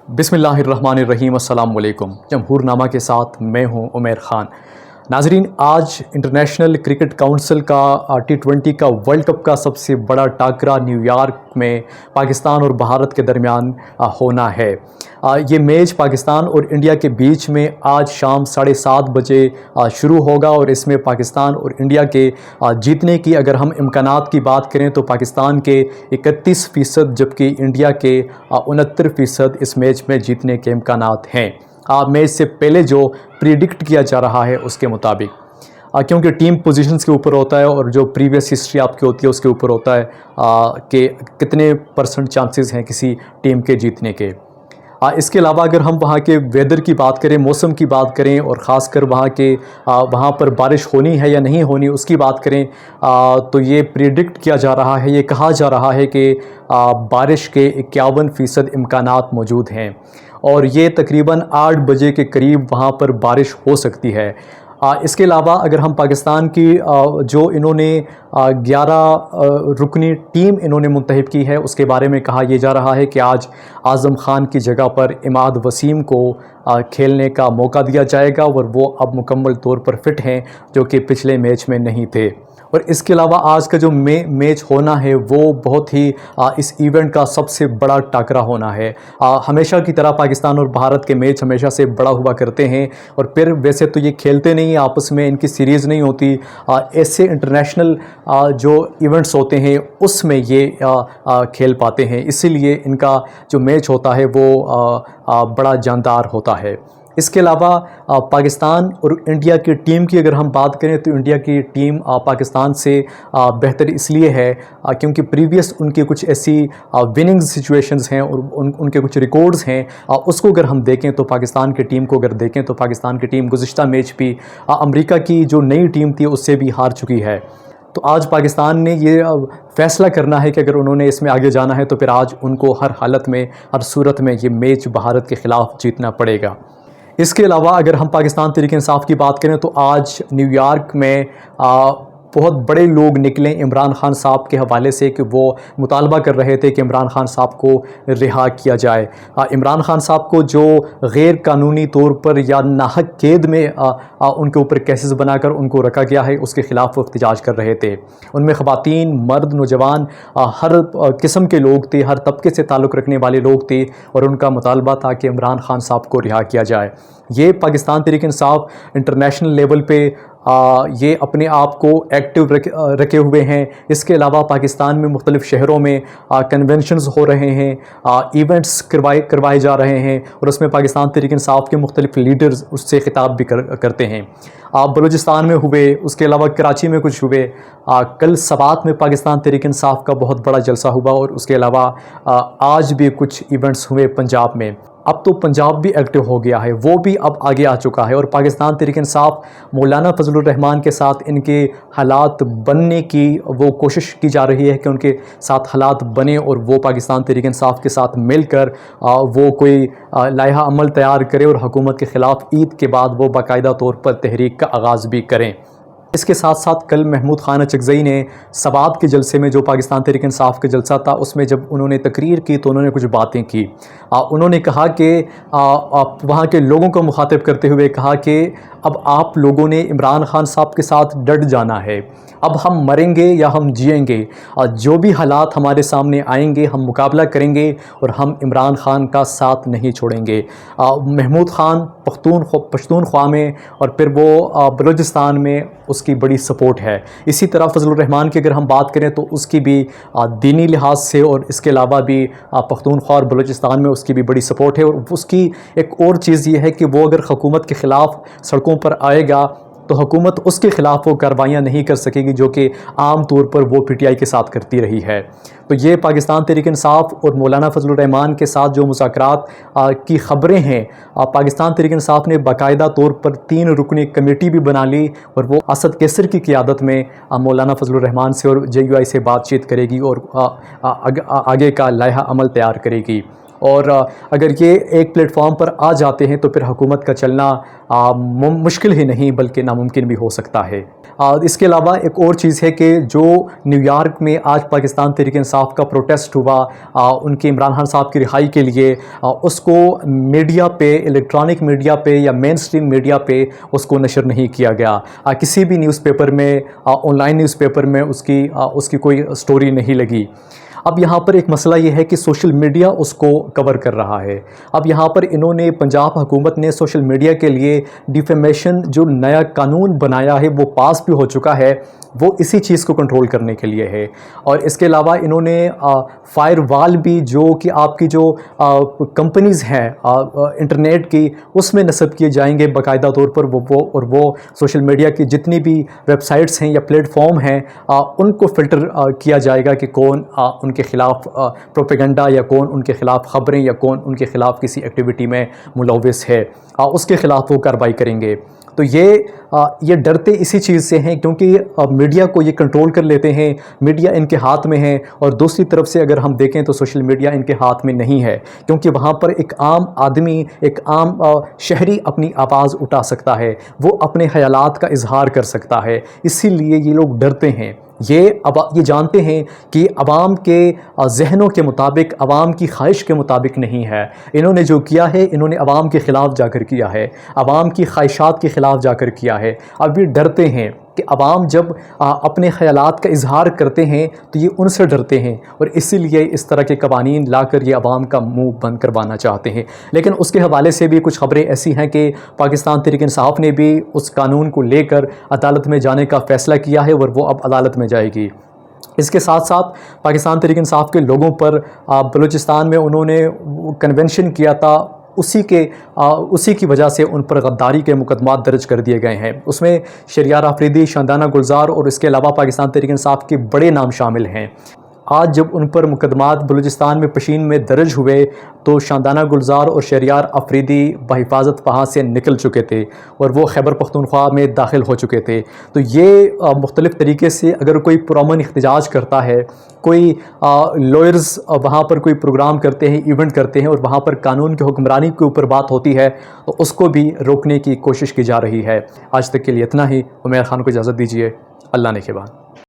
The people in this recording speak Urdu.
بسم اللہ الرحمن الرحیم۔ السلام علیکم۔ جمہور نامہ کے ساتھ میں ہوں عمیر خان۔ ناظرین، آج انٹرنیشنل کرکٹ کونسل کا T20 کا ورلڈ کپ کا سب سے بڑا ٹاکرا نیو یارک میں پاکستان اور بھارت کے درمیان ہونا ہے۔ یہ میچ پاکستان اور انڈیا کے بیچ میں آج شام 7:30 بجے شروع ہوگا، اور اس میں پاکستان اور انڈیا کے جیتنے کی اگر ہم امکانات کی بات کریں تو پاکستان کے 31%، جبکہ انڈیا کے 69% اس میچ میں جیتنے کے امکانات ہیں۔ میچ سے پہلے جو پریڈکٹ کیا جا رہا ہے اس کے مطابق، کیونکہ ٹیم پوزیشنز کے اوپر ہوتا ہے اور جو پریویس ہسٹری آپ کی ہوتی ہے اس کے اوپر ہوتا ہے کہ کتنے % چانسز ہیں کسی ٹیم کے جیتنے کے۔ اس کے علاوہ اگر ہم وہاں کے ویدر کی بات کریں، موسم کی بات کریں، اور خاص کر وہاں پر بارش ہونی ہے یا نہیں ہونی اس کی بات کریں، تو یہ پریڈکٹ کیا جا رہا ہے، یہ کہا جا رہا ہے کہ بارش کے 51% امکانات موجود ہیں، اور یہ تقریباً 8 بجے کے قریب وہاں پر بارش ہو سکتی ہے۔ اس کے علاوہ اگر ہم پاکستان کی جو انہوں نے 11 رکنی ٹیم انہوں نے منتخب کی ہے اس کے بارے میں کہا یہ جا رہا ہے کہ آج اعظم خان کی جگہ پر عماد وسیم کو کھیلنے کا موقع دیا جائے گا، اور وہ اب مکمل طور پر فٹ ہیں، جو کہ پچھلے میچ میں نہیں تھے۔ اور اس کے علاوہ آج کا جو میچ ہونا ہے وہ بہت ہی اس ایونٹ کا سب سے بڑا ٹاکرا ہونا ہے۔ ہمیشہ کی طرح پاکستان اور بھارت کے میچ ہمیشہ سے بڑا ہوا کرتے ہیں، اور پھر ویسے تو یہ کھیلتے نہیں آپس میں، ان کی سیریز نہیں ہوتی۔ ایسے انٹرنیشنل جو ایونٹس ہوتے ہیں اس میں یہ کھیل پاتے ہیں، اسی لیے ان کا جو میچ ہوتا ہے وہ بڑا جاندار ہوتا ہے۔ اس کے علاوہ پاکستان اور انڈیا کی ٹیم کی اگر ہم بات کریں تو انڈیا کی ٹیم پاکستان سے بہتر اس لیے ہے کیونکہ پریویس ان کی کچھ ایسی وننگ سچویشنز ہیں اور ان کے کچھ ریکارڈز ہیں۔ اس کو اگر ہم دیکھیں تو پاکستان کی ٹیم کو اگر دیکھیں تو پاکستان کی ٹیم گزشتہ میچ بھی امریکہ کی جو نئی ٹیم تھی اس سے بھی ہار چکی ہے۔ تو آج پاکستان نے یہ فیصلہ کرنا ہے کہ اگر انہوں نے اس میں آگے جانا ہے تو پھر آج ان کو ہر حالت میں، ہر صورت میں یہ میچ بھارت کے خلاف جیتنا پڑے گا۔ اس کے علاوہ اگر ہم پاکستان تحریک انصاف کی بات کریں تو آج نیو یارک میں بہت بڑے لوگ نکلیں عمران خان صاحب کے حوالے سے کہ وہ مطالبہ کر رہے تھے کہ عمران خان صاحب کو رہا کیا جائے۔ عمران خان صاحب کو جو غیر قانونی طور پر یا ناحق قید میں ان کے اوپر کیسز بنا کر ان کو رکھا گیا ہے، اس کے خلاف وہ احتجاج کر رہے تھے۔ ان میں خواتین، مرد، نوجوان، ہر قسم کے لوگ تھے، ہر طبقے سے تعلق رکھنے والے لوگ تھے، اور ان کا مطالبہ تھا کہ عمران خان صاحب کو رہا کیا جائے۔ یہ پاکستان تحریک انصاف انٹرنیشنل لیول پہ یہ اپنے آپ کو ایکٹیو رکھے ہوئے ہیں۔ اس کے علاوہ پاکستان میں مختلف شہروں میں کنونشنز ہو رہے ہیں، ایونٹس کروائے جا رہے ہیں، اور اس میں پاکستان تحریک انصاف کے مختلف لیڈرز اس سے خطاب بھی کرتے ہیں۔ بلوچستان میں ہوئے، اس کے علاوہ کراچی میں کچھ ہوئے، کل سبات میں پاکستان تحریک انصاف کا بہت بڑا جلسہ ہوا، اور اس کے علاوہ آج بھی کچھ ایونٹس ہوئے پنجاب میں۔ اب تو پنجاب بھی ایکٹیو ہو گیا ہے، وہ بھی اب آگے آ چکا ہے، اور پاکستان تحریک انصاف مولانا فضل الرحمان کے ساتھ ان کے حالات بننے کی وہ کوشش کی جا رہی ہے کہ ان کے ساتھ حالات بنے، اور وہ پاکستان تحریک انصاف کے ساتھ مل کر وہ کوئی لائحہ عمل تیار کرے، اور حکومت کے خلاف عید کے بعد وہ باقاعدہ طور پر تحریک کا آغاز بھی کریں۔ اس کے ساتھ ساتھ کل محمود خان اچکزئی نے سبات کے جلسے میں، جو پاکستان تحریک انصاف کا جلسہ تھا، اس میں جب انہوں نے تقریر کی تو انہوں نے کچھ باتیں کی۔ انہوں نے کہا کہ وہاں کے لوگوں کو مخاطب کرتے ہوئے کہا کہ اب آپ لوگوں نے عمران خان صاحب کے ساتھ ڈٹ جانا ہے، اب ہم مریں گے یا ہم جئیں گے، جو بھی حالات ہمارے سامنے آئیں گے ہم مقابلہ کریں گے، اور ہم عمران خان کا ساتھ نہیں چھوڑیں گے۔ محمود خان پختونخوا میں اور پھر وہ بلوچستان میں اس کی بڑی سپورٹ ہے۔ اسی طرح فضل الرحمان کی اگر ہم بات کریں تو اس کی بھی دینی لحاظ سے، اور اس کے علاوہ بھی پختونخوا اور بلوچستان میں اس کی بھی بڑی سپورٹ ہے، اور اس کی ایک اور چیز یہ ہے کہ وہ اگر حکومت کے خلاف سڑکوں پر آئے گا تو حکومت اس کے خلاف وہ کارروائیاں نہیں کر سکے گی جو کہ عام طور پر وہ پی ٹی آئی کے ساتھ کرتی رہی ہے۔ تو یہ پاکستان تحریک انصاف اور مولانا فضل الرحمان کے ساتھ جو مذاکرات کی خبریں ہیں، پاکستان تحریک انصاف نے باقاعدہ طور پر 3 رکنی کمیٹی بھی بنا لی، اور وہ اسد کیسر کی قیادت میں مولانا فضل الرحمان سے اور جے یو آئی سے بات چیت کرے گی، اور آگے کا لائحہ عمل تیار کرے گی۔ اور اگر یہ ایک پلیٹ فارم پر آ جاتے ہیں تو پھر حکومت کا چلنا مشکل ہی نہیں بلکہ ناممکن بھی ہو سکتا ہے۔ اس کے علاوہ ایک اور چیز ہے کہ جو نیو یارک میں آج پاکستان تحریک انصاف کا پروٹیسٹ ہوا ان کے عمران خان صاحب کی رہائی کے لیے، اس کو میڈیا پہ، الیکٹرانک میڈیا پہ یا مین سٹریم میڈیا پہ اس کو نشر نہیں کیا گیا۔ کسی بھی نیوز پیپر میں، آن لائن نیوز پیپر میں اس کی کوئی سٹوری نہیں لگی۔ اب یہاں پر ایک مسئلہ یہ ہے کہ سوشل میڈیا اس کو کور کر رہا ہے۔ اب یہاں پر انہوں نے، پنجاب حکومت نے سوشل میڈیا کے لیے ڈیفیمیشن جو نیا قانون بنایا ہے وہ پاس بھی ہو چکا ہے، وہ اسی چیز کو کنٹرول کرنے کے لیے ہے۔ اور اس کے علاوہ انہوں نے فائر وال بھی جو کہ آپ کی جو کمپنیز ہیں انٹرنیٹ کی، اس میں نصب کیے جائیں گے باقاعدہ طور پر، وہ سوشل میڈیا کی جتنی بھی ویب سائٹس ہیں یا پلیٹ فارم ہیں ان کو فلٹر کیا جائے گا کہ کون ان کے خلاف پروپیگنڈا یا کون ان کے خلاف خبریں یا کون ان کے خلاف کسی ایکٹیویٹی میں ملوث ہے، اس کے خلاف وہ کارروائی کریں گے۔ تو یہ ڈرتے اسی چیز سے ہیں کیونکہ میڈیا کو یہ کنٹرول کر لیتے ہیں، میڈیا ان کے ہاتھ میں ہے، اور دوسری طرف سے اگر ہم دیکھیں تو سوشل میڈیا ان کے ہاتھ میں نہیں ہے، کیونکہ وہاں پر ایک عام آدمی، ایک عام شہری اپنی آواز اٹھا سکتا ہے، وہ اپنے خیالات کا اظہار کر سکتا ہے۔ اسی لیے یہ لوگ ڈرتے ہیں، یہ جانتے ہیں کہ عوام کے ذہنوں کے مطابق، عوام کی خواہش کے مطابق نہیں ہے۔ انہوں نے جو کیا ہے، انہوں نے عوام کے خلاف جا کر کیا ہے، عوام کی خواہشات کے خلاف جا کر کیا ہے۔ اب یہ ڈرتے ہیں کہ عوام جب اپنے خیالات کا اظہار کرتے ہیں تو یہ ان سے ڈرتے ہیں، اور اسی لیے اس طرح کے قوانین لا کر یہ عوام کا منہ بند کروانا چاہتے ہیں۔ لیکن اس کے حوالے سے بھی کچھ خبریں ایسی ہیں کہ پاکستان تحریک انصاف نے بھی اس قانون کو لے کر عدالت میں جانے کا فیصلہ کیا ہے، اور وہ اب عدالت میں جائے گی۔ اس کے ساتھ ساتھ پاکستان تحریک انصاف کے لوگوں پر بلوچستان میں انہوں نے کنونشن کیا تھا، اسی کی وجہ سے ان پر غداری کے مقدمات درج کر دیے گئے ہیں۔ اس میں شہریار آفریدی، شاندانہ گلزار اور اس کے علاوہ پاکستان تحریک انصاف کے بڑے نام شامل ہیں۔ آج جب ان پر مقدمات بلوچستان میں پشین میں درج ہوئے تو شاندانہ گلزار اور شہریار آفریدی بحفاظت وہاں سے نکل چکے تھے اور وہ خیبر پختونخوا میں داخل ہو چکے تھے۔ تو یہ مختلف طریقے سے اگر کوئی پرامن احتجاج کرتا ہے، کوئی لائرز وہاں پر کوئی پروگرام کرتے ہیں، ایونٹ کرتے ہیں، اور وہاں پر قانون کی حکمرانی کے اوپر بات ہوتی ہے تو اس کو بھی روکنے کی کوشش کی جا رہی ہے۔ آج تک کے لیے اتنا ہی۔ عمیر خان کو اجازت دیجیے۔ اللہ نے کے بعد۔